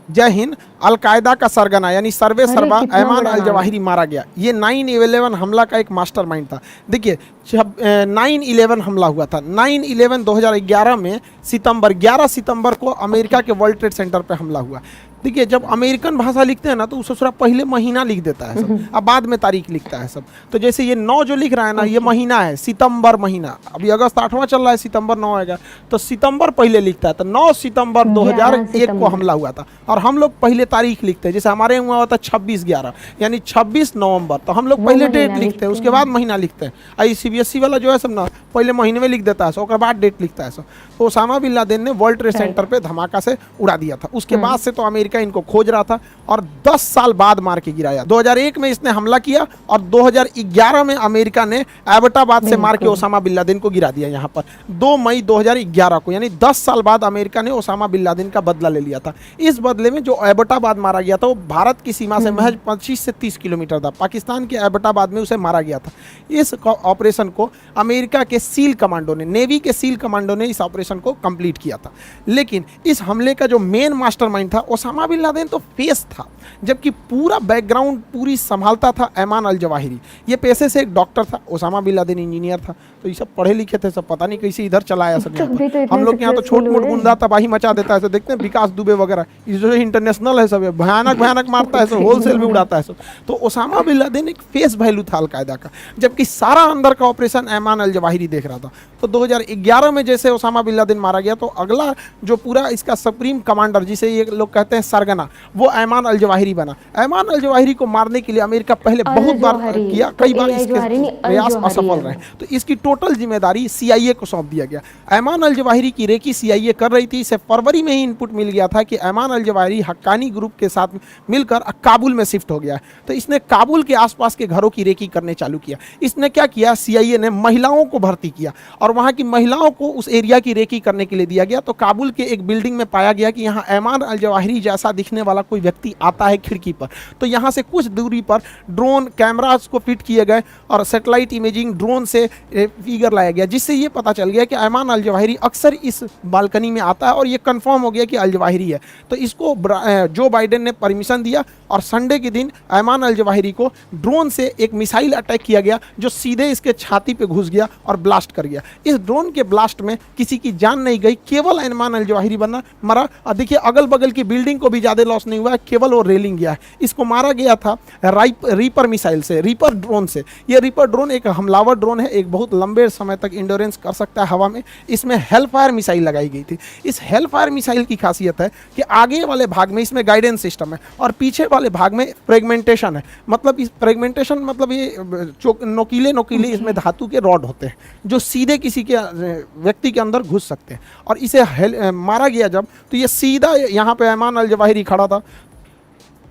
जय हिंद, अलकायदा का सरगना यानी सर्वे अरे सर्वा कितना ऐमान बड़ा अल नाम। जवाहिरी मारा गया। ये 9/11 हमला का एक मास्टरमाइंड था। देखिए 9/11 हमला हुआ था 9/11 2011 में, सितंबर 11 सितंबर को अमेरिका के वर्ल्ड ट्रेड सेंटर पे हमला हुआ। देखिए जब अमेरिकन भाषा लिखते हैं ना तो उससे थोड़ा पहले महीना लिख देता है सब, अब बाद में तारीख लिखता है सब। तो जैसे ये 9 जो लिख रहा है ना, ये महीना है, सितंबर महीना, अभी अगस्त 8वां चल रहा है, सितंबर 9 आएगा, तो सितंबर पहले लिखता है। तो 9 सितंबर 2001 को सितंबर। हमला हुआ था। और हम लोग पहले तारीख लिखते हैं, जैसे हमारे यहाँ हुआ था 26/11 यानी 26 नवंबर, तो हम लोग वो पहले महीना डेट लिखते लिखते हैं, उसके बाद महीना लिखते हैं। आई सीबीएसई वाला जो है सब ना, पहले महीने में लिख देता है सब, उसके बाद डेट लिखता है सब। तो ओसामा बिन लादेन ने वर्ल्ड ट्रेड सेंटर पे धमाका से उड़ा दिया था। उसके बाद से तो अमेरिका इनको खोज रहा था और 10 साल बाद मार के गिराया। 2001 में इसने हमला किया और 2011 में अमेरिका ने एबटाबाद से मार के ओसामा बिन लादेन को गिरा दिया यहाँ पर 2 मई 2011 को, यानी 10 साल बाद अमेरिका ने ओसामा बिन लादेन का बदला ले लिया था। इस बदले में जो एबटाबाद मारा गया था वो भारत की सीमा से महज 25 से 30 किलोमीटर था। पाकिस्तान के एबटाबाद में उसे मारा गया था। इस ऑपरेशन को अमेरिका के सील कमांडो ने, नेवी के सील कमांडो ने इस ऑपरेशन को कंप्लीट किया था। लेकिन इस हमले का जो मेन मास्टरमाइंड था ओसामा बिन लादेन तो फेस था, जबकि पूरा बैकग्राउंड पूरी संभालता था ऐमान अल जवाहिरी। ये पेशे से एक डॉक्टर था, ओसामा बिन लादेन इंजीनियर था। तो ये सब पढ़े लिखे थे सब, पता नहीं कैसे इधर चला आया सब यहाँ तभी तो पर। इतने हम लोग के यहाँ तो छोट मोट successful हुए। गुंडा तबाही मचा देता है सब, देखते हैं विकास दुबे वगैरह, ये जो इंटरनेशनल है सब, ये भयानक भयानक मारता है सब, होलसेल में उड़ाता है सब। तो ओसामा बिन लादेन एक फेस वैल्यू था अलकायदा का, जबकि सारा अंदर का ऑपरेशन ऐमान अल जवाहिरी देख रहा था। तो 2011 में जैसे ओसामा बिन लादेन मारा गया, तो अगला जो पूरा इसका सुप्रीम कमांडर, जिसे ये लोग कहते हैं सरगना, वो ऐमान अल जवाहिरी बना। ऐमान अल जवाहिरी को मारने के लिए अमेरिका पहले बहुत बार जवाहिरी, किया, तो कई बार AI इसके जवाहिरी नहीं, अल प्रयास जवाहिरी असफल है। रहे। तो इसकी टोटल जिम्मेदारी CIA को सौंप दिया गया। ऐमान अल जवाहिरी की रेकी CIA कर रही थी। इसे फरवरी में ही इनपुट मिल गया था कि Ayman al Zawahiri Haqqani group के साथ मिलकर काबुल में शिफ्ट हो गया है। तो इसने काबुल के आसपास के घरों की रेकी करने चालू किया। इसने क्या किया, CIA ने महिलाओं को भर्ती किया और वहाँ की महिलाओं को उस एरिया की रेकी करने के लिए दिया गया। तो काबुल के एक बिल्डिंग में पाया गया कि यहाँ ऐमान अल जवाहिरी जैसा दिखने वाला कोई व्यक्ति आता है खिड़की पर। तो यहाँ से कुछ दूरी पर ड्रोन कैमरास को फिट किए गए और सैटेलाइट इमेजिंग ड्रोन से फिगर लाया गया, जिससे ये पता चल गया कि ऐमान अल जवाहिरी अक्सर इस बालकनी में आता है और ये कंफर्म हो गया कि अल जवाहिरी है। तो इसको जो बाइडेन ने परमिशन दिया और संडे के दिन ऐमान अल जवाहिरी को ड्रोन से एक मिसाइल अटैक किया गया, जो सीधे इसके छाती पे घुस गया और ब्लास्ट कर गया। इस ड्रोन के ब्लास्ट में किसी की जान नहीं गई, केवल ऐमान अल जवाहिरी मरा। और देखिए अगल बगल की बिल्डिंग को भी ज़्यादा लॉस नहीं हुआ है, केवल वो रेलिंग गया है। इसको मारा गया था रीपर मिसाइल से, रीपर ड्रोन से। ये रीपर ड्रोन एक हमलावर ड्रोन है, एक बहुत लंबे समय तक इंडोरेंस कर सकता है हवा में। इसमें हेल फायर मिसाइल लगाई गई थी। इस हेल फायर मिसाइल की खासियत है कि आगे वाले भाग में इसमें गाइडेंस सिस्टम है और पीछे वाले भाग में फ्रेगमेंटेशन है। मतलब इस फ्रेगमेंटेशन मतलब ये नोकीले नोकीले इसमें धातु के रॉड होते हैं जो सीधे किसी के व्यक्ति के अंदर घुस सकते हैं। और इसे मारा गया जब, तो ये सीधा यहाँ पे ऐमान अल जवाहिरी खड़ा था,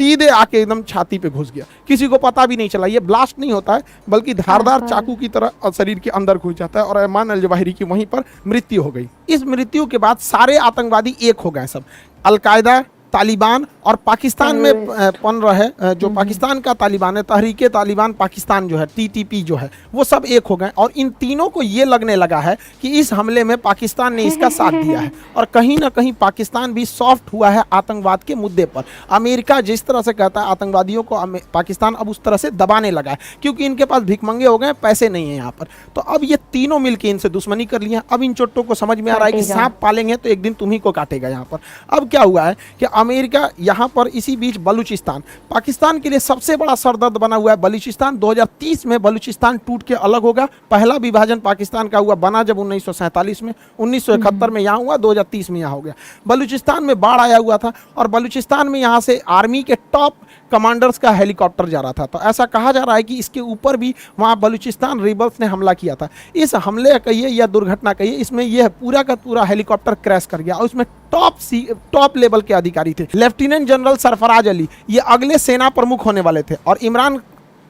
सीधे आके एकदम छाती पे घुस गया, किसी को पता भी नहीं चला। ये ब्लास्ट नहीं होता है बल्कि धारदार चाकू की तरह शरीर के अंदर घुस जाता है और ऐमान अल जवाहिरी की वहीं पर मृत्यु हो गई। इस मृत्यु के बाद सारे आतंकवादी एक हो गए सब, अलकायदा, तालिबान और पाकिस्तान में पन रहे जो पाकिस्तान का तालिबान है, तहरीके तालिबान पाकिस्तान जो है, TTP जो है, वो सब एक हो गए। और इन तीनों को ये लगने लगा है कि इस हमले में पाकिस्तान ने इसका साथ दिया है और कहीं ना कहीं पाकिस्तान भी सॉफ्ट हुआ है आतंकवाद के मुद्दे पर। अमेरिका जिस तरह से कहता है आतंकवादियों को, पाकिस्तान अब उस तरह से दबाने लगा है क्योंकि इनके पास भिखमंगे हो गए, पैसे नहीं है यहाँ पर। तो अब ये तीनों मिलकर इनसे दुश्मनी कर लिया। अब इन चोट्टों को समझ में आ रहा है कि सांप पालेंगे तो एक दिन तुम्ही को काटेगा यहाँ पर। अब क्या हुआ है कि अमेरिका यहाँ पर, इसी बीच बलूचिस्तान पाकिस्तान के लिए सबसे बड़ा सरदर्द बना हुआ है। बलूचिस्तान 2030 में बलूचिस्तान टूट के अलग होगा। पहला विभाजन पाकिस्तान का हुआ बना जब 1947 में, 1971 में यहाँ हुआ, 2030 में यहाँ हो गया। बलूचिस्तान में बाढ़ आया हुआ था और बलूचिस्तान में यहाँ से आर्मी के टॉप कमांडर्स का हेलीकॉप्टर जा रहा था। तो ऐसा कहा जा रहा है कि इसके ऊपर भी वहाँ बलूचिस्तान रिबल्स ने हमला किया था। इस हमले कहिए या दुर्घटना कहिए, इसमें यह पूरा का पूरा हेलीकॉप्टर क्रैश कर गया और उसमें टॉप लेवल के अधिकारी थे। लेफ्टिनेंट जनरल सरफराज अली ये अगले सेना प्रमुख होने वाले थे और इमरान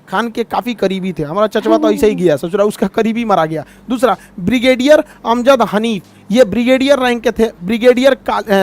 खान के काफ़ी करीबी थे। हमारा चचवा तो ऐसे ही गया, सोच रहा उसका करीबी मारा गया। दूसरा ब्रिगेडियर अमजद हनीफ, ये ब्रिगेडियर रैंक के थे। ब्रिगेडियर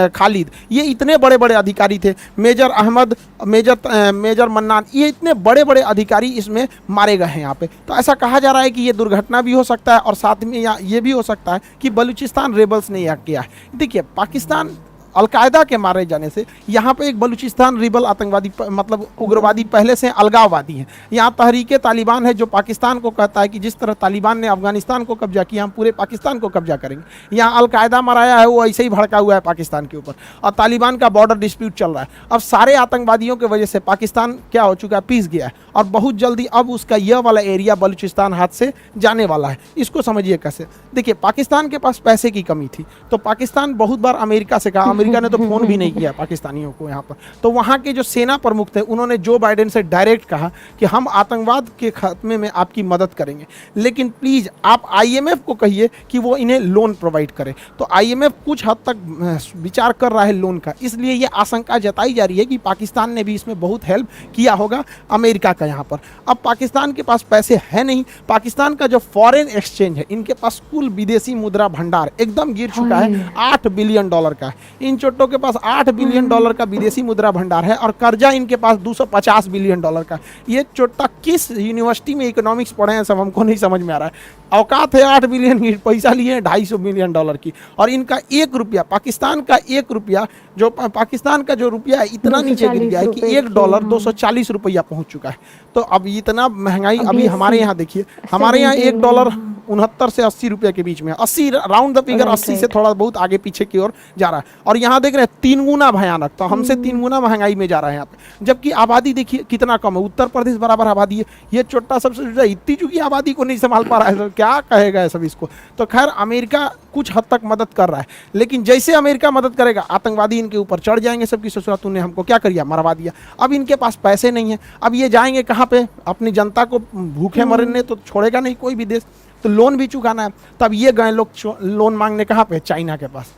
खालिद, ये इतने बड़े बड़े अधिकारी थे। मेजर अहमद, मेजर मन्नान, ये इतने बड़े बड़े अधिकारी इसमें मारे गए हैं यहाँ पे। तो ऐसा कहा जा रहा है कि ये दुर्घटना भी हो सकता है और साथ में ये भी हो सकता है कि बलूचिस्तान रेबल्स ने यह किया है। देखिए पाकिस्तान अलकायदा के मारे जाने से यहाँ पे एक बलूचिस्तान रिबल आतंकवादी मतलब उग्रवादी पहले से अलगाववादी हैं। यहाँ तहरीके तालिबान है जो पाकिस्तान को कहता है कि जिस तरह तालिबान ने अफगानिस्तान को कब्जा किया हम पूरे पाकिस्तान को कब्जा करेंगे। यहाँ अलकायदा मराया है वो ऐसे ही भड़का हुआ है पाकिस्तान के ऊपर, और तालिबान का बॉर्डर डिस्प्यूट चल रहा है। अब सारे आतंकवादियों की वजह से पाकिस्तान क्या हो चुका है, पीस गया है, और बहुत जल्दी अब उसका यह वाला एरिया बलूचिस्तान हाथ से जाने वाला है। इसको समझिए कैसे। देखिए पाकिस्तान के पास पैसे की कमी थी तो पाकिस्तान बहुत बार अमेरिका से कहा, अमेरिका ने तो फोन भी नहीं किया पाकिस्तानियों को यहाँ पर। तो वहाँ के जो सेना प्रमुख थे उन्होंने जो बाइडेन से डायरेक्ट कहा कि हम आतंकवाद के खात्मे में आपकी मदद करेंगे, लेकिन प्लीज़ आप आईएमएफ को कहिए कि वो इन्हें लोन प्रोवाइड करे। तो आईएमएफ कुछ हद तक विचार कर रहा है लोन का, इसलिए ये आशंका जताई जा रही है कि पाकिस्तान ने भी इसमें बहुत हेल्प किया होगा अमेरिका का यहाँ पर। अब पाकिस्तान के पास पैसे है नहीं, पाकिस्तान का जो फॉरेन एक्सचेंज है, इनके पास कुल विदेशी मुद्रा भंडार एकदम गिर चुका है, $8 बिलियन का है। इन चोटों के पास $8 बिलियन का विदेशी मुद्रा भंडार है और कर्जा इनके पास $250 बिलियन का। ये चोटा किस यूनिवर्सिटी में इकोनॉमिक्स पढ़े हैं सब हमको नहीं समझ में आ रहा है। औकात है 8 बिलियन की, पैसा लिए हैं $250 बिलियन की, और इनका 1 रुपया, पाकिस्तान का 1 रुपया, जो पाकिस्तान का जो रुपया है इतना नीचे गिर गया है कि $1 240 रुपया पहुंच चुका है। तो अब इतना महंगाई अभी हमारे यहाँ देखिए, हमारे यहाँ $1 69 से 80 रुपये के बीच में, 80 राउंड द फिगर, 80 से थोड़ा बहुत आगे पीछे की ओर जा रहा है। और यहाँ देख रहे हैं 3 गुना भयानक, तो हमसे 3 गुना महंगाई में जा रहा है यहाँ पे। जबकि आबादी देखिए कितना कम है, उत्तर प्रदेश बराबर आबादी है, ये छोटा सबसे छोटा इतनी चुकी आबादी को नहीं संभाल पा रहा है, क्या कहेगा सब इसको। तो खैर अमेरिका कुछ हद तक मदद कर रहा है, लेकिन जैसे अमेरिका मदद करेगा आतंकवादी इनके ऊपर चढ़ जाएंगे सबकी ससुरा, तूने हमको क्या कर दिया, मरवा दिया। अब इनके पास पैसे नहीं है, अब ये जाएंगे कहाँ पे, अपनी जनता को भूखे मरने तो छोड़ेगा नहीं कोई भी देश, तो लोन भी चुकाना है। तब ये गए लोग लोन मांगने कहाँ पे, चाइना के पास।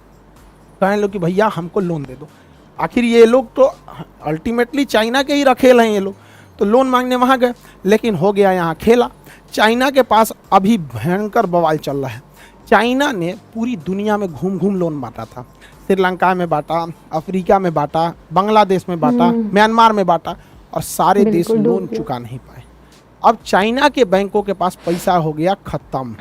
कहें लोग कि भैया हमको लोन दे दो। आखिर ये लोग तो अल्टीमेटली चाइना के ही रखेल हैं ये लोग, तो लोन मांगने वहाँ गए, लेकिन हो गया यहाँ खेला। चाइना के पास अभी भयंकर बवाल चल रहा है। चाइना ने पूरी दुनिया में घूम घूम लोन बांटा था, श्रीलंका में बांटा, अफ्रीका में बांटा, बांग्लादेश में बांटा, म्यांमार में बांटा, और सारे देश लोन चुका नहीं पाए। अब चाइना के बैंकों के पास पैसा हो गया खत्म,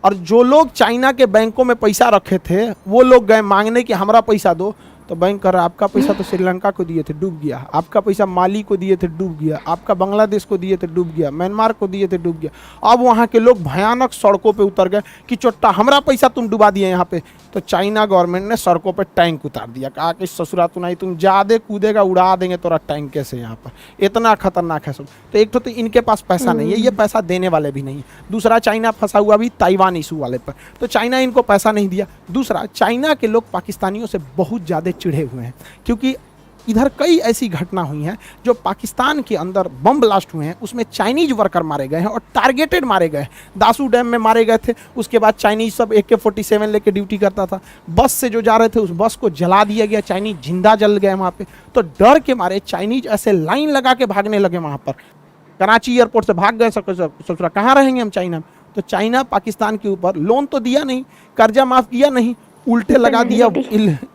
और जो लोग चाइना के बैंकों में पैसा रखे थे वो लोग गए मांगने कि हमारा पैसा दो, तो बैंक कर रहा आपका पैसा तो श्रीलंका को दिए थे डूब गया, आपका पैसा माली को दिए थे डूब गया, आपका बांग्लादेश को दिए थे डूब गया, म्यांमार को दिए थे डूब गया। अब वहाँ के लोग भयानक सड़कों पे उतर गए कि चोट्टा हमारा पैसा तुम डुबा दिए यहाँ पे। तो चाइना गवर्नमेंट ने सड़कों पे टैंक उतार दिया, कहा कि ससुरा तू नहीं, तुम ज़्यादा कूदेगा उड़ा देंगे तोरा टैंक कैसे यहाँ पर, इतना खतरनाक है सब। तो एक तो इनके पास पैसा नहीं है, ये पैसा देने वाले भी नहीं। दूसरा चाइना फंसा हुआ भी ताइवान इशू वाले पर, तो चाइना इनको पैसा नहीं दिया। दूसरा चाइना के लोग पाकिस्तानियों से बहुत ज़्यादा चिढ़े हुए हैं, क्योंकि इधर कई ऐसी घटना हुई हैं जो पाकिस्तान के अंदर बम ब्लास्ट हुए हैं, उसमें चाइनीज वर्कर मारे गए हैं और टारगेटेड मारे गए। दासू डैम में मारे गए थे, उसके बाद चाइनीज सब AK-47 लेके ड्यूटी करता था, बस से जो जा रहे थे उस बस को जला दिया गया, चाइनीज जिंदा जल गए वहाँ पे। तो डर के मारे चाइनीज ऐसे लाइन लगा के भागने लगे वहाँ पर, कराची एयरपोर्ट से भाग गए। सोच कहाँ रहेंगे हम चाइना में। तो चाइना पाकिस्तान के ऊपर लोन तो दिया नहीं, कर्जा माफ़ किया नहीं, उल्टे लगा दिया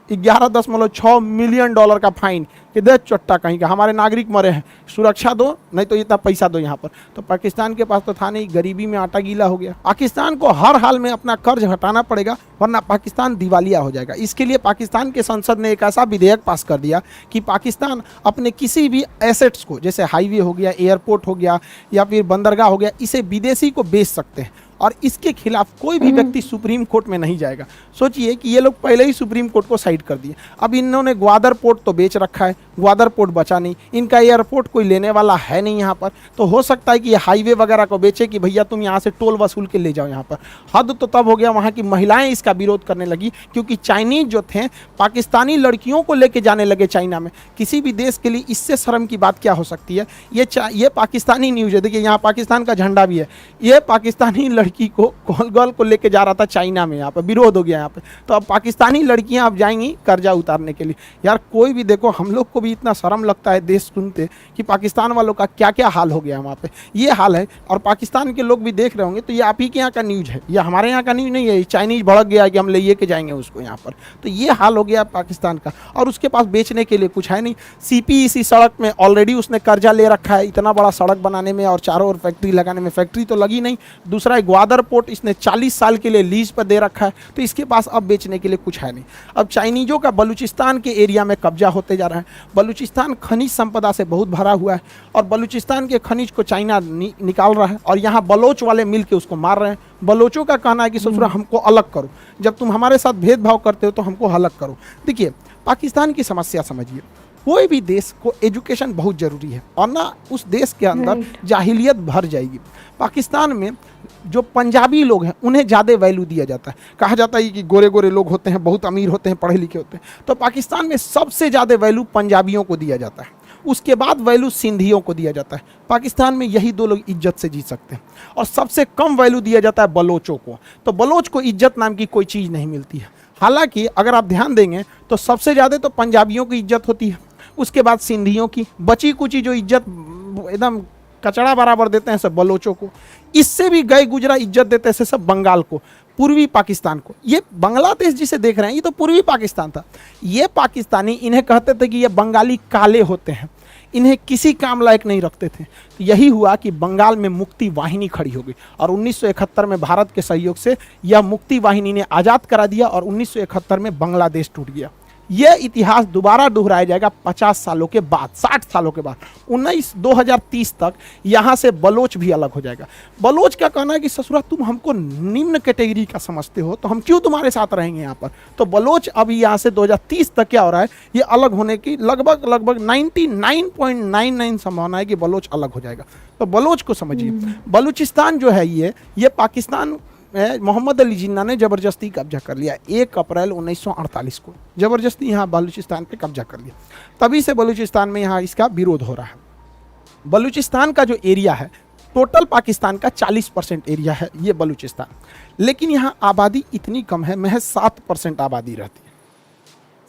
$11.6 मिलियन का फाइन कि दे चट्टा कहीं का, हमारे नागरिक मरे हैं, सुरक्षा दो नहीं तो इतना पैसा दो यहाँ पर। तो पाकिस्तान के पास तो था नहीं, गरीबी में आटा गीला हो गया। पाकिस्तान को हर हाल में अपना कर्ज हटाना पड़ेगा वरना पाकिस्तान दिवालिया हो जाएगा। इसके लिए पाकिस्तान के संसद ने एक ऐसा विधेयक पास कर दिया कि पाकिस्तान अपने किसी भी एसेट्स को, जैसे हाईवे हो गया, एयरपोर्ट हो गया या फिर बंदरगाह हो गया, इसे विदेशी को बेच सकते हैं, और इसके खिलाफ कोई भी व्यक्ति सुप्रीम कोर्ट में नहीं जाएगा। सोचिए कि ये लोग पहले ही सुप्रीम कोर्ट को साइड कर दिए। अब इन्होंने ग्वादर पोर्ट तो बेच रखा है, ग्वादर पोर्ट बचा नहीं, इनका एयरपोर्ट कोई लेने वाला है नहीं यहाँ पर। तो हो सकता है कि ये हाईवे वगैरह को बेचे कि भैया तुम यहाँ से टोल वसूल के ले जाओ यहाँ पर। हद तो तब हो गया वहाँ की महिलाएं इसका विरोध करने लगी, क्योंकि चाइनीज जो थे पाकिस्तानी लड़कियों को लेके जाने लगे चाइना में। किसी भी देश के लिए इससे शर्म की बात क्या हो सकती है। ये पाकिस्तानी न्यूज़ है, देखिए यहाँ पाकिस्तान का झंडा भी है। ये पाकिस्तानी लड़की को गर्ल को लेके जा रहा था चाइना में, यहाँ पे विरोध हो गया यहाँ पे। तो अब पाकिस्तानी लड़कियां अब जाएंगी कर्जा उतारने के लिए। यार कोई भी देखो, हम लोग को भी इतना शर्म लगता है देश सुनते कि पाकिस्तान वालों का क्या क्या हाल हो गया वहाँ पे। ये हाल है, और पाकिस्तान के लोग भी देख रहे होंगे। तो ये आप ही के यहाँ का न्यूज़ है, ये हमारे यहाँ का न्यूज़ नहीं है। चाइनीज भड़क गया कि हम ले के जाएंगे उसको यहाँ पर। तो ये हाल हो गया पाकिस्तान का, और उसके पास बेचने के लिए कुछ है नहीं। CP इसी सड़क में ऑलरेडी उसने कर्जा ले रखा है इतना बड़ा सड़क बनाने में और चारों ओर फैक्ट्री लगाने में। फैक्ट्री तो लगी नहीं, दूसरा ग्वादर पोर्ट इसने 40 साल के लिए लीज पर दे रखा है, तो इसके पास अब बेचने के लिए कुछ है नहीं। अब चाइनीजों का बलूचिस्तान के एरिया में कब्जा होते जा रहा है। बलूचिस्तान खनिज संपदा से बहुत भरा हुआ है और बलूचिस्तान के खनिज को चाइना निकाल रहा है और यहाँ बलोच वाले मिल के उसको मार रहे हैं। बलोचों का कहना है कि ससुरा हमको अलग करो, जब तुम हमारे साथ भेदभाव करते हो तो हमको अलग करो। देखिए, पाकिस्तान की समस्या समझिए, कोई भी देश को एजुकेशन बहुत ज़रूरी है और ना उस देश के अंदर जाहिलियत भर जाएगी। पाकिस्तान में जो पंजाबी लोग हैं उन्हें ज़्यादा वैल्यू दिया जाता है। कहा जाता है कि गोरे गोरे लोग होते हैं, बहुत अमीर होते हैं, पढ़े लिखे होते हैं, तो पाकिस्तान में सबसे ज़्यादा वैल्यू पंजाबियों को दिया जाता है, उसके बाद वैल्यू सिंधियों को दिया जाता है। पाकिस्तान में यही दो लोग इज्जत से जी सकते हैं और सबसे कम वैल्यू दिया जाता है बलोचों को। तो बलोच को इज्जत नाम की कोई चीज़ नहीं मिलती है। हालांकि अगर आप ध्यान देंगे तो सबसे ज़्यादा तो पंजाबियों की इज्जत होती है, उसके बाद सिंधियों की, बची कुची जो इज्जत एकदम कचड़ा बराबर देते हैं सब बलोचों को। इससे भी गए गुजरा इज्जत देते हैं सब बंगाल को, पूर्वी पाकिस्तान को। ये बांग्लादेश जिसे देख रहे हैं ये तो पूर्वी पाकिस्तान था। ये पाकिस्तानी इन्हें कहते थे कि ये बंगाली काले होते हैं, इन्हें किसी काम लायक नहीं रखते थे। तो यही हुआ कि बंगाल में मुक्ति वाहिनी खड़ी हो गई और 1971 में भारत के सहयोग से यह मुक्ति वाहिनी ने आज़ाद करा दिया और 1971 में बांग्लादेश टूट गया। यह इतिहास दोबारा दोहराया जाएगा 50 सालों के बाद, 60 सालों के बाद, 2030 तक यहाँ से बलोच भी अलग हो जाएगा। बलोच का कहना है कि ससुरा तुम हमको निम्न कैटेगरी का समझते हो तो हम क्यों तुम्हारे साथ रहेंगे यहाँ पर। तो बलोच अभी यहाँ से 2030 तक क्या हो रहा है, ये अलग होने की लगभग 99.99 संभावना है कि बलोच अलग हो जाएगा। तो बलोच को समझिए, बलूचिस्तान जो है ये पाकिस्तान मोहम्मद अली जिन्ना ने ज़बरदस्ती कब्जा कर लिया 1 अप्रैल 1948 को, ज़बरदस्ती यहाँ बलूचिस्तान पे कब्जा कर लिया। तभी से बलूचिस्तान में यहाँ इसका विरोध हो रहा है। बलूचिस्तान का जो एरिया है, टोटल पाकिस्तान का 40% एरिया है ये बलूचिस्तान, लेकिन यहाँ आबादी इतनी कम है, महज 7% आबादी रहती है,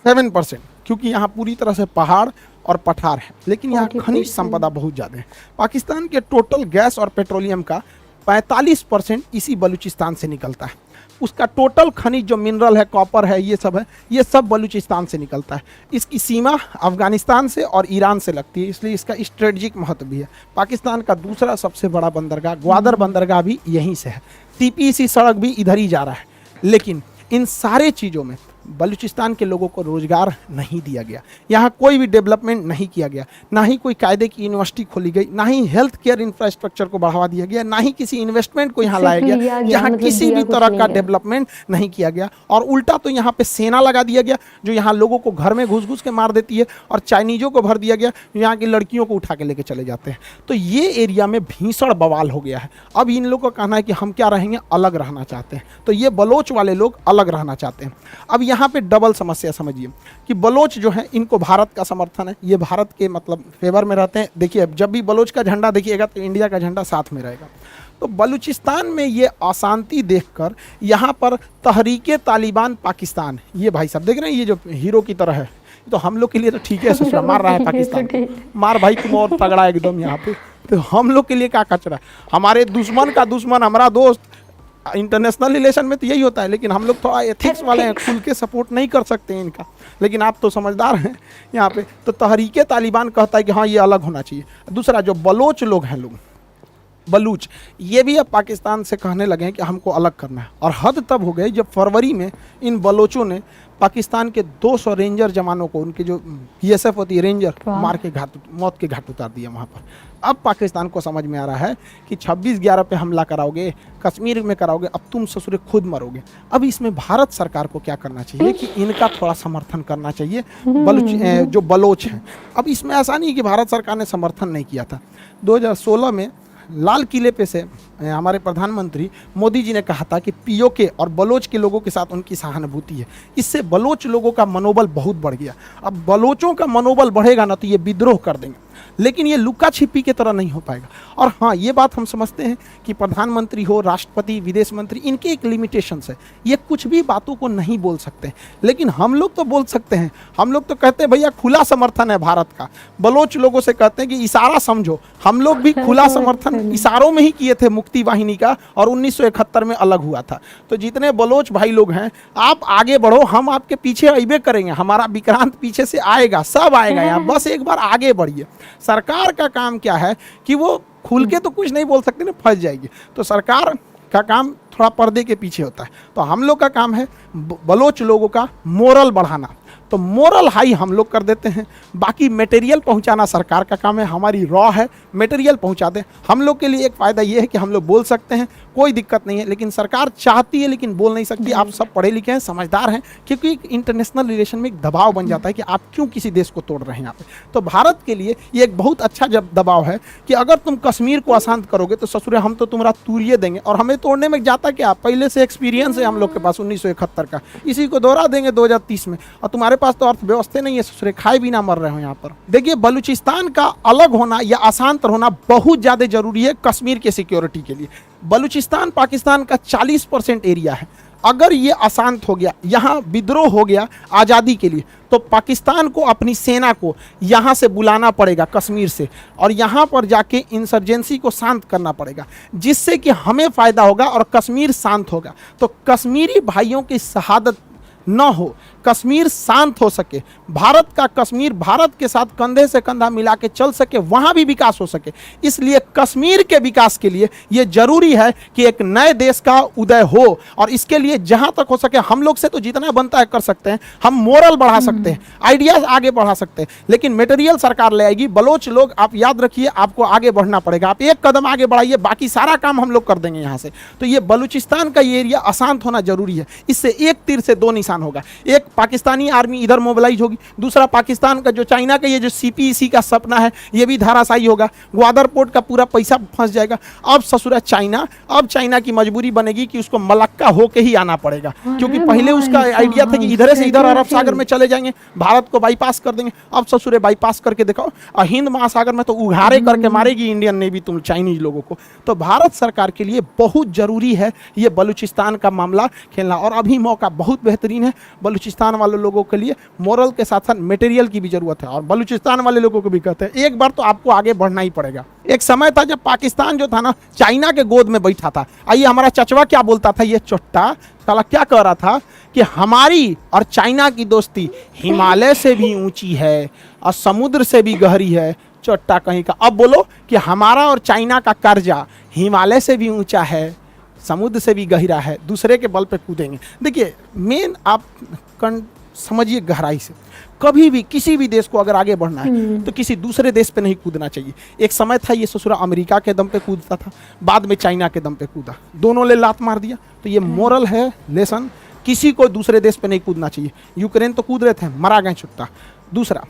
7%, क्योंकि यहाँ पूरी तरह से पहाड़ और पठार है, लेकिन यहाँ खनिज संपदा बहुत ज़्यादा है। पाकिस्तान के टोटल गैस और पेट्रोलियम का 45% इसी बलूचिस्तान से निकलता है। उसका टोटल खनिज जो मिनरल है, कॉपर है, ये सब बलूचिस्तान से निकलता है। इसकी सीमा अफगानिस्तान से और ईरान से लगती है, इसलिए इसका स्ट्रेटजिक महत्व भी है। पाकिस्तान का दूसरा सबसे बड़ा बंदरगाह ग्वादर बंदरगाह भी यहीं से है, टीपीसी सड़क भी इधर ही जा रहा है। लेकिन इन सारे चीज़ों में बलूचिस्तान के लोगों को रोजगार नहीं दिया गया, यहाँ कोई भी डेवलपमेंट नहीं किया गया, ना ही कोई कायदे की यूनिवर्सिटी खोली गई, ना ही हेल्थ केयर इंफ्रास्ट्रक्चर को बढ़ावा दिया गया, ना ही किसी इन्वेस्टमेंट को यहाँ लाया गया, यहाँ किसी भी तरह का डेवलपमेंट नहीं किया गया। और उल्टा तो यहाँ पे सेना लगा दिया गया जो यहाँ लोगों को घर में घुस घुस के मार देती है, और चाइनीजों को भर दिया गया जो यहाँ की लड़कियों को उठा के लेके चले जाते हैं। तो ये एरिया में भीषण बवाल हो गया है। अब इन लोगों का कहना है कि हम क्या रहेंगे, अलग रहना चाहते हैं। तो ये बलोच वाले लोग अलग रहना चाहते हैं। अब यहाँ पे डबल समस्या समझिए कि बलोच जो है इनको भारत का समर्थन है, ये भारत के मतलब फेवर में रहते हैं। देखिए जब भी बलोच का झंडा देखिएगा तो इंडिया का झंडा साथ में रहेगा। तो बलूचिस्तान में ये अशांति देखकर यहाँ पर तहरीके तालिबान पाकिस्तान, ये भाई साहब देख रहे हैं, ये जो हीरो की तरह है, तो हम लोग के लिए तो ठीक है, ससुरा मार रहा है पाकिस्तान को, मार भाई तुम और तगड़ा एकदम यहाँ पे। तो हम लोग के लिए क्या कचरा, हमारे दुश्मन का दुश्मन हमारा दोस्त। इंटरनेशनल रिलेशन में तो यही होता है, लेकिन हम लोग थोड़ा एथिक्स वाले हैं, खुल के सपोर्ट नहीं कर सकते हैं इनका। लेकिन आप तो समझदार हैं यहाँ पे। तो तहरीके तालिबान कहता है कि हाँ ये अलग होना चाहिए। दूसरा जो बलोच लोग हैं, लोग बलूच, ये भी अब पाकिस्तान से कहने लगे हैं कि हमको अलग करना है। और हद तब हो गई जब फरवरी में इन बलोचों ने पाकिस्तान के 200 रेंजर जवानों को, उनके जो बीएसएफ होती है रेंजर, मार के मौत के घाट उतार दिया वहाँ पर। अब पाकिस्तान को समझ में आ रहा है कि 26/11 पे हमला कराओगे, कश्मीर में कराओगे, अब तुम ससुरे खुद मरोगे। अब इसमें भारत सरकार को क्या करना चाहिए कि इनका थोड़ा समर्थन करना चाहिए, जो बलोच हैं। अब इसमें ऐसा नहीं कि भारत सरकार ने समर्थन नहीं किया था। 2016 में लाल किले पे से हमारे प्रधानमंत्री मोदी जी ने कहा था कि पीओके और बलोच के लोगों के साथ उनकी सहानुभूति है। इससे बलोच लोगों का मनोबल बहुत बढ़ गया। अब बलोचों का मनोबल बढ़ेगा ना तो ये विद्रोह कर देंगे, लेकिन ये लुका छिपी की तरह नहीं हो पाएगा। और हाँ, ये बात हम समझते हैं कि प्रधानमंत्री हो, राष्ट्रपति, विदेश मंत्री, इनके एक लिमिटेशंस है, ये कुछ भी बातों को नहीं बोल सकते। लेकिन हम लोग तो बोल सकते हैं। हम लोग तो कहते हैं भैया खुला समर्थन है भारत का। बलोच लोगों से कहते हैं कि इशारा समझो, हम लोग भी खुला समर्थन इशारों में ही किए थे मुक्ति वाहिनी का, और 1971 में अलग हुआ था। तो जितने बलोच भाई लोग हैं, आप आगे बढ़ो, हम आपके पीछे अइबे करेंगे, हमारा विक्रांत पीछे से आएगा, सब आएगा यहाँ, बस एक बार आगे बढ़िए। सरकार का काम क्या है कि वो खुल के तो कुछ नहीं बोल सकती ना, फंस जाएगी। तो सरकार का काम थोड़ा पर्दे के पीछे होता है। तो हम लोग का काम है बलोच लोगों का मोरल बढ़ाना, तो मोरल हाई हम लोग कर देते हैं। बाकी मटेरियल पहुंचाना सरकार का काम है, हमारी रॉ है मटेरियल पहुंचा दें। हम लोग के लिए एक फ़ायदा ये है कि हम लोग बोल सकते हैं, कोई दिक्कत नहीं है, लेकिन सरकार चाहती है लेकिन बोल नहीं सकती। आप सब पढ़े लिखे हैं, समझदार हैं, क्योंकि इंटरनेशनल रिलेशन में एक दबाव बन जाता है कि आप क्यों किसी देश को तोड़ रहे हैं यहाँ पे। तो भारत के लिए ये एक बहुत अच्छा जब दबाव है कि अगर तुम कश्मीर को अशांत करोगे तो ससुरे हम तो तुम्हारा तूरिये देंगे, और हमें तोड़ने में जाता क्या, पहले से एक्सपीरियंस है हम लोग के पास 1971 का, इसी को दोहरा देंगे 2030 में, और तुम्हारे पास तो अर्थव्यवस्था नहीं है ससुरे, खाए भी ना मर रहे हो यहाँ पर। देखिए बलूचिस्तान का अलग होना या अशांत होना बहुत ज़्यादा जरूरी है कश्मीर के सिक्योरिटी के लिए। बलूचिस्तान पाकिस्तान का 40% एरिया है, अगर ये अशांत हो गया, यहाँ विद्रोह हो गया आज़ादी के लिए, तो पाकिस्तान को अपनी सेना को यहाँ से बुलाना पड़ेगा कश्मीर से, और यहाँ पर जाके इंसर्जेंसी को शांत करना पड़ेगा, जिससे कि हमें फ़ायदा होगा और कश्मीर शांत होगा। तो कश्मीरी भाइयों की शहादत न हो, कश्मीर शांत हो सके, भारत का कश्मीर भारत के साथ कंधे से कंधा मिला के चल सके, वहाँ भी विकास हो सके। इसलिए कश्मीर के विकास के लिए ये जरूरी है कि एक नए देश का उदय हो, और इसके लिए जहाँ तक हो सके हम लोग से तो जितना बनता है कर सकते हैं। हम मोरल बढ़ा सकते हैं, आइडियाज आगे बढ़ा सकते हैं, लेकिन मटेरियल सरकार ले आएगी। बलोच लोग आप याद रखिए, आपको आगे बढ़ना पड़ेगा, आप एक कदम आगे बढ़ाइए, बाकी सारा काम हम लोग कर देंगे यहाँ से। तो ये बलूचिस्तान का ये एरिया अशांत होना जरूरी है, इससे एक तीर से दो निशान होगा। एक पाकिस्तानी आर्मी इधर मोबिलाइज होगी, दूसरा पाकिस्तान का जो चाइना का ये जो सीपीईसी का सपना है ये भी धाराशायी होगा, ग्वादर पोर्ट का पूरा पैसा फंस जाएगा। अब ससुरा चाइना, अब चाइना की मजबूरी बनेगी कि उसको मलक्का होके ही आना पड़ेगा, क्योंकि पहले उसका आइडिया था कि इधर से इधर अरब सागर में चले जाएंगे, भारत को बाईपास कर देंगे। अब ससुरे बाईपास करके दिखाओ, और हिंद महासागर में तो उघारे करके मारेगी इंडियन नेवी तुम चाइनीज लोगों को। तो भारत सरकार के लिए बहुत जरूरी है ये बलूचिस्तान का मामला खेलना, और अभी मौका बहुत बेहतरीन है। बलूचिस्तान वाले लोगों के लिए मोरल के साथ साथ मटेरियल की भी जरूरत है, और बलूचिस्तान वाले लोगों को भी कहते हैं एक बार तो आपको आगे बढ़ना ही पड़ेगा। एक समय था जब पाकिस्तान जो था ना चाइना के गोद में बैठा था। आइए हमारा चचवा क्या बोलता था, ये चोट्टा साला क्या कह रहा था कि हमारी और चाइना की दोस्ती हिमालय से भी ऊंची है और समुद्र से भी गहरी है। चोट्टा कहीं का। अब बोलो कि हमारा और चाइना का कर्जा हिमालय से भी ऊंचा है, समुद्र से भी गहरा है, दूसरे के बल पे कूदेंगे। देखिए मेन आप समझिए गहराई से, कभी भी किसी भी देश को अगर आगे बढ़ना है तो किसी दूसरे देश पे नहीं कूदना चाहिए। एक समय था ये ससुरा अमेरिका के दम पे कूदता था, बाद में चाइना के दम पे कूदा, दोनों ले लात मार दिया। तो ये मोरल है लेसन, किसी को दूसरे देश पे नहीं कूदना चाहिए। यूक्रेन तो कूद रहे थे, मरा गए छुट्टा। दूसरा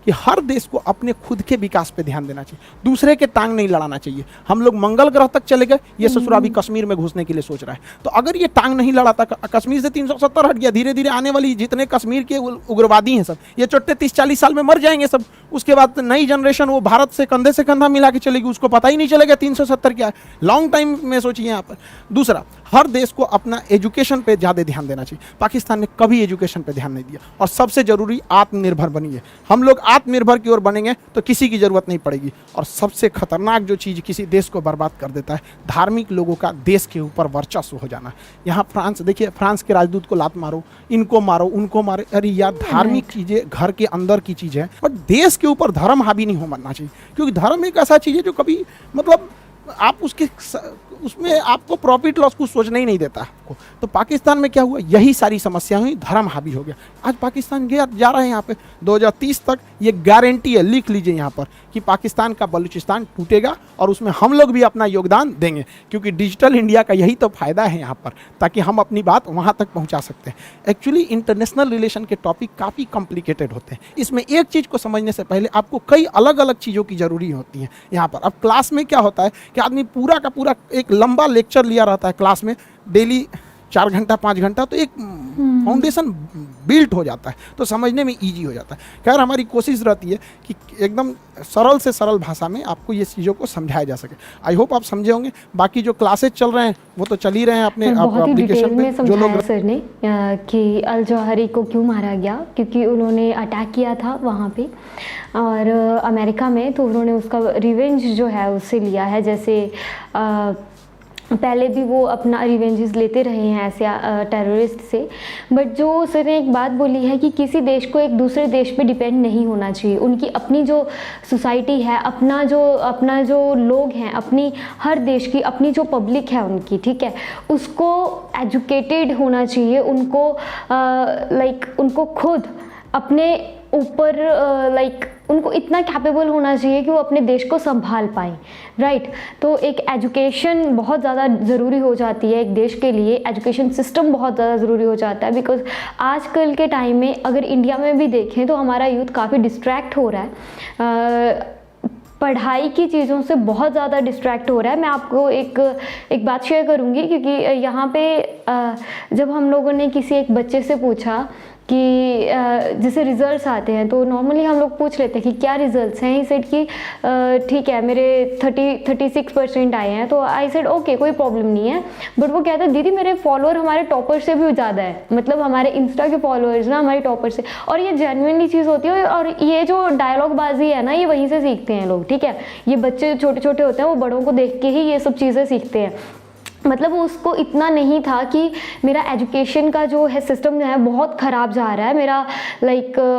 कि हर देश को अपने खुद के विकास पे ध्यान देना चाहिए, दूसरे के टांग नहीं लड़ाना चाहिए। हम लोग मंगल ग्रह तक चले गए, ये ससुरा भी कश्मीर में घुसने के लिए सोच रहा है। तो अगर ये टांग नहीं लड़ाता, कश्मीर से 370 हट गया, धीरे धीरे आने वाली जितने कश्मीर के उग्रवादी हैं सब ये चोट्टे 30-40 साल में मर जाएंगे सब। उसके बाद नई जनरेशन वो भारत से कंधा मिला के चलेगी, उसको पता ही नहीं चलेगा 370 क्या है। लॉन्ग टाइम में सोचिए यहाँ पर। दूसरा, हर देश को अपना एजुकेशन पे ज़्यादा ध्यान देना चाहिए। पाकिस्तान ने कभी एजुकेशन पे ध्यान नहीं दिया। और सबसे जरूरी, आत्मनिर्भर बनिए। हम लोग आत्मनिर्भर की ओर बनेंगे तो किसी की जरूरत नहीं पड़ेगी। और सबसे खतरनाक जो चीज़ किसी देश को बर्बाद कर देता है, धार्मिक लोगों का देश के ऊपर वर्चस्व हो जाना। यहाँ फ्रांस देखिए, फ्रांस के राजदूत को लात मारो, इनको मारो, उनको मारो। अरे यार, धार्मिक चीज़ें घर के अंदर की चीज़ है, बट देश के ऊपर धर्म हावी नहीं होना चाहिए। क्योंकि धर्म एक ऐसा चीज़ है जो कभी मतलब आप उसमें आपको प्रॉफिट लॉस कुछ सोचना ही नहीं देता आपको। तो पाकिस्तान में क्या हुआ, यही सारी समस्या हुई, धर्म हावी हो गया। आज पाकिस्तान जा रहा है यहाँ पे 2030 तक, ये गारंटी है, लिख लीजिए यहाँ पर कि पाकिस्तान का बलूचिस्तान टूटेगा और उसमें हम लोग भी अपना योगदान देंगे। क्योंकि डिजिटल इंडिया का यही तो फायदा है यहाँ पर, ताकि हम अपनी बात वहाँ तक पहुँचा सकते हैं। एक्चुअली इंटरनेशनल रिलेशन के टॉपिक काफ़ी कॉम्प्लिकेटेड होते हैं। इसमें एक चीज़ को समझने से पहले आपको कई अलग अलग चीज़ों की ज़रूरी होती है यहाँ पर। अब क्लास में क्या होता है कि आदमी पूरा का पूरा एक लंबा लेक्चर लिया रहता है क्लास में, डेली 4 घंटा 5 घंटा, तो एक फाउंडेशन बिल्ट हो जाता है, तो समझने में इजी हो जाता है। खैर, हमारी कोशिश रहती है कि एकदम सरल से सरल भाषा में आपको ये चीज़ों को समझाया जा सके। आई होप आप समझे होंगे। बाकी जो क्लासेज चल रहे हैं वो तो चल ही रहे हैं अपने एप्लीकेशन पे। जो लोग सर ने कि अल जौहरी को क्यों मारा गया, क्योंकि उन्होंने अटैक किया था वहाँ पे और अमेरिका में, तो उन्होंने उसका रिवेंज जो है उससे लिया है। जैसे पहले भी वो अपना रिवेंजेस लेते रहे हैं ऐसे टेररिस्ट से। बट जो उसने एक बात बोली है कि किसी देश को एक दूसरे देश पे डिपेंड नहीं होना चाहिए, उनकी अपनी जो सोसाइटी है, अपना जो लोग हैं, अपनी हर देश की अपनी जो पब्लिक है उनकी, ठीक है, उसको एजुकेटेड होना चाहिए, उनको उनको खुद अपने ऊपर उनको इतना कैपेबल होना चाहिए कि वो अपने देश को संभाल पाएँ, राइट। तो एक एजुकेशन बहुत ज़्यादा ज़रूरी हो जाती है एक देश के लिए, एजुकेशन सिस्टम बहुत ज़्यादा ज़रूरी हो जाता है। बिकॉज आजकल के टाइम में अगर इंडिया में भी देखें तो हमारा यूथ काफ़ी डिस्ट्रैक्ट हो रहा है, पढ़ाई की चीज़ों से बहुत ज़्यादा डिस्ट्रैक्ट हो रहा है। मैं आपको एक बात शेयर करूँगी, क्योंकि यहाँ पे जब हम लोगों ने किसी एक बच्चे से पूछा कि जैसे रिज़ल्ट्स आते हैं तो नॉर्मली हम लोग पूछ लेते हैं कि क्या रिज़ल्ट्स हैं। ही सेड कि ठीक है मेरे 36% आए हैं। तो आई सेड ओके कोई प्रॉब्लम नहीं है। बट वो कहता है दीदी मेरे फॉलोअर हमारे टॉपर से भी ज़्यादा है, मतलब हमारे इंस्टा के फॉलोअर्स ना हमारे टॉपर से। और ये जेन्युइनली चीज़ होती है, और ये जो डायलॉग बाजी है ना ये वहीं से सीखते हैं लोग, ठीक है। ये बच्चे छोटे छोटे होते हैं, वो बड़ों को देख के ही ये सब चीज़ें सीखते हैं। मतलब उसको इतना नहीं था कि मेरा एजुकेशन का जो है सिस्टम है बहुत ख़राब जा रहा है, मेरा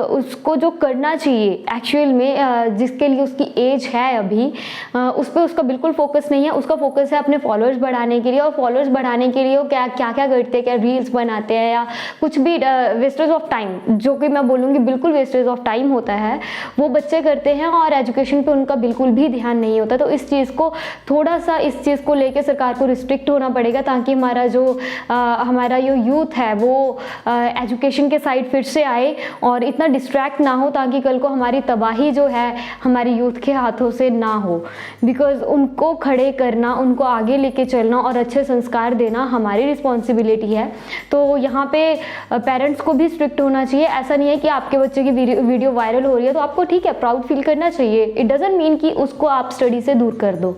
उसको जो करना चाहिए एक्चुअल में जिसके लिए उसकी एज है अभी उस पर उसका बिल्कुल फोकस नहीं है। उसका फोकस है अपने फॉलोअर्स बढ़ाने के लिए, और फॉलोअर्स बढ़ाने के लिए वो क्या क्या करते हैं, क्या रील्स बनाते हैं या कुछ भी वेस्टेज ऑफ टाइम, जो कि मैं बोलूँगी बिल्कुल वेस्टेज ऑफ टाइम होता है, वो बच्चे करते हैं। और एजुकेशन पर उनका बिल्कुल भी ध्यान नहीं होता। तो इस चीज़ को थोड़ा सा इस चीज़ को लेकर सरकार को रिस्ट्रिक्ट होना पड़ेगा, ताकि हमारा जो यूथ है वो एजुकेशन के साइड फिर से आए और इतना डिस्ट्रैक्ट ना हो, ताकि कल को हमारी तबाही जो है हमारी यूथ के हाथों से ना हो। बिकॉज उनको खड़े करना, उनको आगे लेके चलना और अच्छे संस्कार देना हमारी रिस्पॉन्सिबिलिटी है। तो यहाँ पे पेरेंट्स को भी स्ट्रिक्ट होना चाहिए। ऐसा नहीं है कि आपके बच्चे की वीडियो वायरल हो रही है तो आपको ठीक है प्राउड फील करना चाहिए। इट डजंट मीन कि उसको आप स्टडी से दूर कर दो।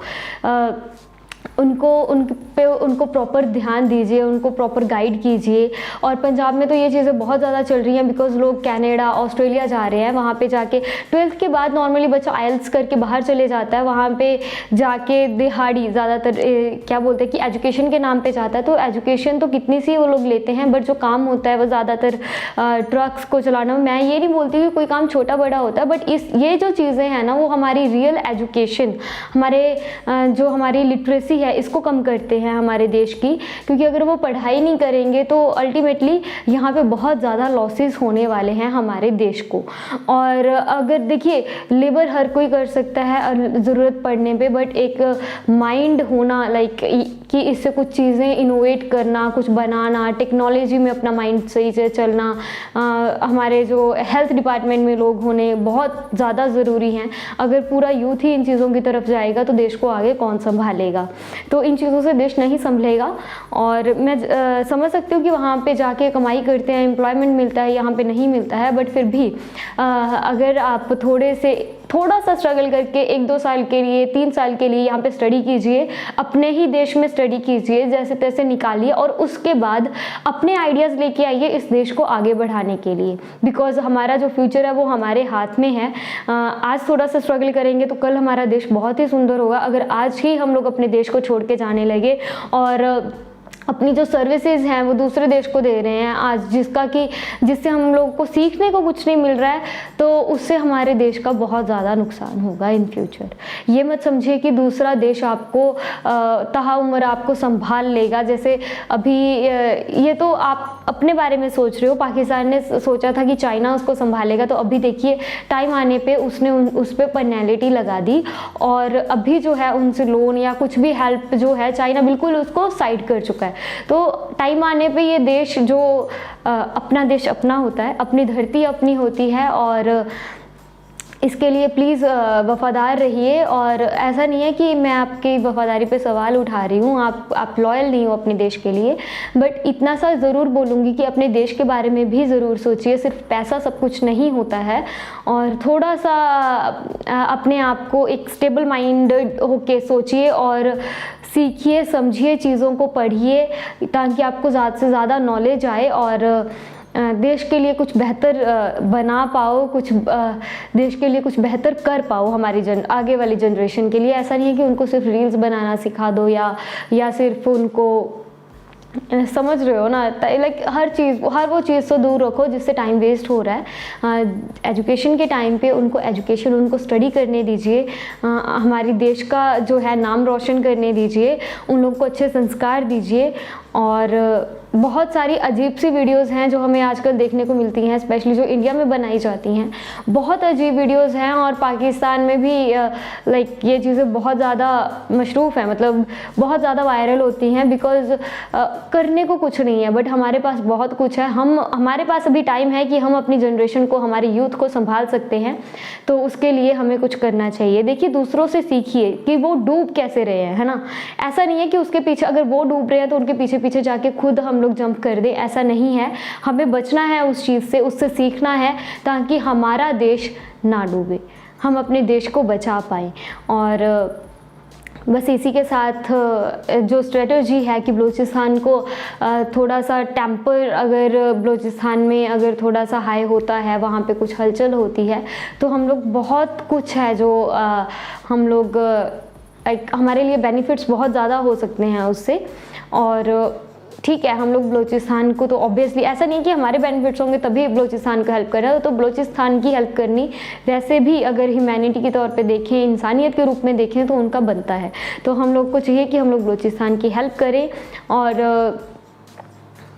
उनको प्रॉपर ध्यान दीजिए, उनको प्रॉपर गाइड कीजिए। और पंजाब में तो ये चीज़ें बहुत ज़्यादा चल रही हैं, बिकॉज लोग कनाडा ऑस्ट्रेलिया जा रहे हैं। वहाँ पे जाके 12th के बाद नॉर्मली बच्चा आइल्स करके बाहर चले जाता है, वहाँ पे जाके दिहाड़ी ज़्यादातर क्या बोलते हैं कि एजुकेशन के नाम पे जाता है। तो एजुकेशन तो कितनी सी वो लोग लेते हैं, बट जो काम होता है वो ज़्यादातर ट्रक्स को चलाना। मैं ये नहीं बोलती कि कोई काम छोटा बड़ा होता है, बट ये जो चीज़ें हैं ना वो हमारी रियल एजुकेशन, जो हमारी लिटरेसी है इसको कम करते हैं हमारे देश की। क्योंकि अगर वो पढ़ाई नहीं करेंगे तो अल्टीमेटली यहाँ पे बहुत ज़्यादा लॉसेस होने वाले हैं हमारे देश को। और अगर देखिए लेबर हर कोई कर सकता है ज़रूरत पड़ने पे, बट एक माइंड होना कि इससे कुछ चीज़ें इनोवेट करना, कुछ बनाना, टेक्नोलॉजी में अपना माइंड सही से चलना, हमारे जो हेल्थ डिपार्टमेंट में लोग होने बहुत ज़्यादा ज़रूरी हैं। अगर पूरा यूथ ही इन चीज़ों की तरफ जाएगा तो देश को आगे कौन संभालेगा। तो इन चीज़ों से देश नहीं संभलेगा। और मैं समझ सकती हूँ कि वहाँ पे जाके कमाई करते हैं, एम्प्लॉयमेंट मिलता है, यहाँ पे नहीं मिलता है। बट फिर भी अगर आप थोड़ा सा स्ट्रगल करके 1-2 साल के लिए, 3 साल के लिए यहाँ पे स्टडी कीजिए, अपने ही देश में स्टडी कीजिए, जैसे तैसे निकालिए, और उसके बाद अपने आइडियाज़ लेके आइए इस देश को आगे बढ़ाने के लिए। बिकॉज हमारा जो फ्यूचर है वो हमारे हाथ में है। आज थोड़ा सा स्ट्रगल करेंगे तो कल हमारा देश बहुत ही सुंदर होगा। अगर आज ही हम लोग अपने देश को छोड़ के जाने लगे और अपनी जो सर्विसेज हैं वो दूसरे देश को दे रहे हैं आज, जिससे हम लोगों को सीखने को कुछ नहीं मिल रहा है, तो उससे हमारे देश का बहुत ज़्यादा नुकसान होगा इन फ्यूचर। ये मत समझिए कि दूसरा देश आपको ताउम्र आपको संभाल लेगा। जैसे अभी ये तो आप अपने बारे में सोच रहे हो, पाकिस्तान ने सोचा था कि चाइना उसको संभालेगा, तो अभी देखिए टाइम आने पे उसने उस पर पेनल्टी लगा दी, और अभी जो है उनसे लोन या कुछ भी हेल्प जो है चाइना बिल्कुल उसको साइड कर चुका है। तो टाइम आने पे ये देश जो अपना देश अपना होता है, अपनी धरती अपनी होती है, और इसके लिए प्लीज़ वफ़ादार रहिए। और ऐसा नहीं है कि मैं आपकी वफ़ादारी पे सवाल उठा रही हूँ, आप लॉयल नहीं हो अपने देश के लिए, बट इतना सा ज़रूर बोलूँगी कि अपने देश के बारे में भी ज़रूर सोचिए। सिर्फ पैसा सब कुछ नहीं होता है, और थोड़ा सा अपने आप को एक स्टेबल माइंडेड होके सोचिए और सीखिए, समझिए, चीज़ों को पढ़िए, ताकि आपको ज़्यादा से ज़्यादा नॉलेज आए और देश के लिए कुछ बेहतर बना पाओ, कुछ देश के लिए कुछ बेहतर कर पाओ हमारी आगे वाली जनरेशन के लिए। ऐसा नहीं है कि उनको सिर्फ रील्स बनाना सिखा दो या सिर्फ उनको, समझ रहे हो ना, लाइक हर वो चीज़ से दूर रखो जिससे टाइम वेस्ट हो रहा है। एजुकेशन के टाइम पे उनको स्टडी करने दीजिए, हमारी देश का जो है नाम रोशन करने दीजिए, उन लोगों को अच्छे संस्कार दीजिए। और बहुत सारी अजीब सी वीडियोस हैं जो हमें आजकल देखने को मिलती हैं, स्पेशली जो इंडिया में बनाई जाती हैं, बहुत अजीब वीडियोस हैं। और पाकिस्तान में भी लाइक ये चीज़ें बहुत ज़्यादा मशरूफ़ हैं, मतलब बहुत ज़्यादा वायरल होती हैं, बिकॉज़ करने को कुछ नहीं है, बट हमारे पास बहुत कुछ है। हमारे पास अभी टाइम है कि हम अपनी जनरेशन को, हमारे यूथ को संभाल सकते हैं, तो उसके लिए हमें कुछ करना चाहिए। देखिए, दूसरों से सीखिए कि वो डूब कैसे रहे हैं, है ना। ऐसा नहीं है कि उसके पीछे, अगर वो डूब रहे हैं तो उनके पीछे पीछे जाके खुद हम लोग जंप कर दे, ऐसा नहीं है। हमें बचना है उस चीज़ से, उससे सीखना है ताकि हमारा देश ना डूबे, हम अपने देश को बचा पाएँ। और बस इसी के साथ जो स्ट्रेटजी है कि बलूचिस्तान को थोड़ा सा टेम्पर, अगर बलूचिस्तान में अगर थोड़ा सा हाई होता है, वहाँ पे कुछ हलचल होती है, तो हम लोग बहुत कुछ है जो हम लोग हमारे लिए बेनिफिट्स बहुत ज़्यादा हो सकते हैं उससे। और ठीक है, हम लोग बलूचिस्तान को तो ऑब्वियसली ऐसा नहीं कि हमारे बेनिफिट्स होंगे तभी बलूचिस्तान का हेल्प कर रहा है, तो बलूचिस्तान की हेल्प करनी वैसे भी अगर ह्यूमैनिटी के तौर पे देखें, इंसानियत के रूप में देखें, तो उनका बनता है। तो हम लोग को चाहिए कि हम लोग बलूचिस्तान की हेल्प करें। और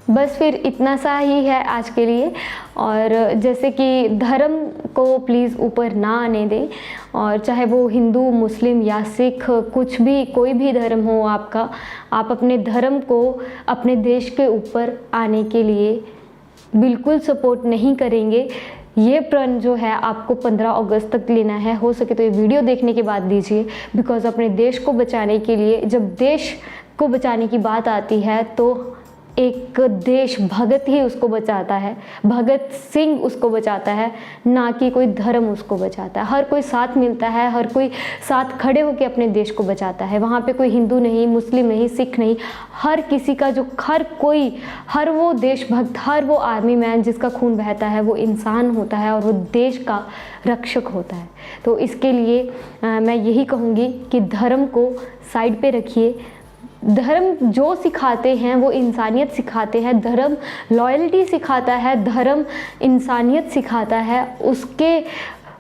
बस फिर इतना सा ही है आज के लिए। और जैसे कि धर्म को प्लीज़ ऊपर ना आने दें, और चाहे वो हिंदू, मुस्लिम या सिख, कुछ भी, कोई भी धर्म हो आपका, आप अपने धर्म को अपने देश के ऊपर आने के लिए बिल्कुल सपोर्ट नहीं करेंगे। ये प्रण जो है आपको 15 अगस्त तक लेना है। हो सके तो ये वीडियो देखने के बाद दीजिए, बिकॉज़ अपने देश को बचाने के लिए, जब देश को बचाने की बात आती है तो एक देश भगत ही उसको बचाता है, भगत सिंह उसको बचाता है, ना कि कोई धर्म उसको बचाता है। हर कोई साथ मिलता है, हर कोई साथ खड़े होकर अपने देश को बचाता है। वहाँ पे कोई हिंदू नहीं, मुस्लिम नहीं, सिख नहीं, हर किसी का जो, हर वो देशभक्त, हर वो आर्मी मैन जिसका खून बहता है, वो इंसान होता है और वो देश का रक्षक होता है। तो इसके लिए मैं यही कहूँगी कि धर्म को साइड पे रखिए। धर्म जो सिखाते हैं वो इंसानियत सिखाते हैं, धर्म लॉयल्टी सिखाता है, धर्म इंसानियत सिखाता है। उसके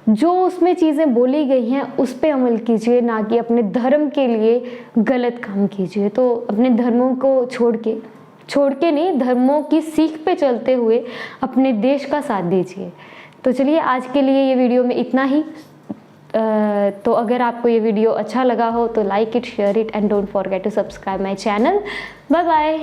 जो उसमें चीज़ें बोली गई हैं उस पे अमल कीजिए, ना कि अपने धर्म के लिए गलत काम कीजिए। तो अपने धर्मों को छोड़ के नहीं, धर्मों की सीख पे चलते हुए अपने देश का साथ दीजिए। तो चलिए, आज के लिए ये वीडियो में इतना ही। तो अगर आपको ये वीडियो अच्छा लगा हो तो like it, share it and don't forget to subscribe my channel. Bye bye.